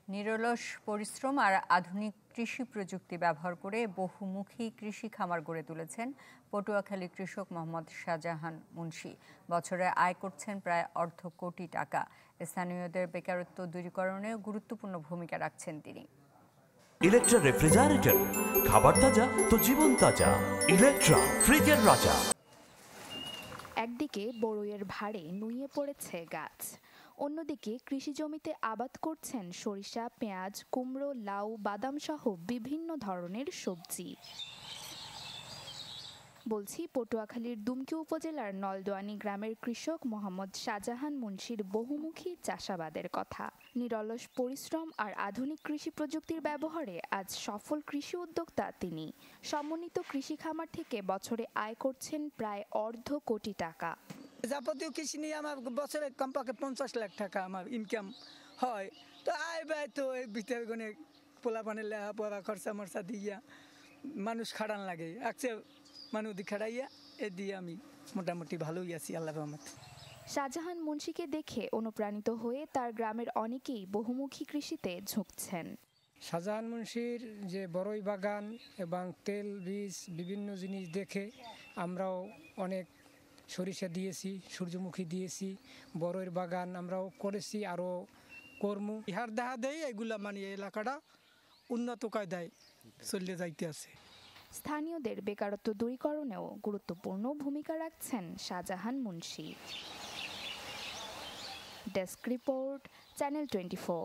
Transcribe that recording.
নিরলস পরিশ্রম আর আধুনিক কৃষি প্রযুক্তি ব্যবহার করে বহুমুখী কৃষি খামার গড়ে তুলেছেন পটুয়াখালী কৃষক মোহাম্মদ শাহজাহান মুন্সী। বছরে আয় করছেন প্রায় অর্ধ কোটি টাকা। স্থানীয়দের বেকারত্ব দূরীকরণে গুরুত্বপূর্ণ ভূমিকা রাখছেন তিনি। ইলেকট্রা রেফ্রিজারেটর, খাবার তাজা তো জীবন তাজা। ইলেকট্রা, ফ্রিজের রাজা। একদিকে বড়ইয়ের ভারে নুয়ে পড়েছে গাছ, অন্যদিকে কৃষি জমিতে আবাদ করছেন সরিষা, পেঁয়াজ, কুমড়ো, লাউ, বাদাম সহ বিভিন্ন ধরনের সবজি। বলছি পটুয়াখালীর দুমকি উপজেলার নলদোয়ানি গ্রামের কৃষক মোহাম্মদ শাহজাহান মুন্সীর বহুমুখী চাষাবাদের কথা। নিরলস পরিশ্রম আর আধুনিক কৃষি প্রযুক্তির ব্যবহারে আজ সফল কৃষি উদ্যোক্তা তিনি। সমন্বিত কৃষি খামার থেকে বছরে আয় করছেন প্রায় অর্ধ কোটি টাকা। যাবতীয় কৃষি নিয়ে আমার বছরে কমপক্ষে 50 লাখ টাকা আমার ইনকাম হয়। তো আয় ব্যয় তো এই ভিতরে গনে পোলাপানের লেখাপড়া খরচা মরচা দিয়া মানুষ খাড়ান লাগে, আজকে মানুষ খাড়াইয়া এ দিয়ে আমি মোটামুটি ভালোই আছি আল্লাহর রহমতে। শাহজাহান মুন্সীকে দেখে অনুপ্রাণিত হয়ে তার গ্রামের অনেকেই বহুমুখী কৃষিতে ঝুঁকছেন। শাহজাহান মুন্সীর যে বড়ই বাগান এবং তেল বীজ বিভিন্ন জিনিস দেখে আমরাও অনেক সরিষা দিয়েছি, সূর্যমুখী দিয়েছি, বড়ইয়ের বাগান আমরাও করেছি, আরও কর্মু। ইহার দেখা দেয় এগুলা মানে এলাকাটা উন্নত কায়দায় চলে যাইতে আছে। স্থানীয়দের বেকারত্ব দূরীকরণেও গুরুত্বপূর্ণ ভূমিকা রাখছেন Shahjahan Munshi. Desk report, channel 24।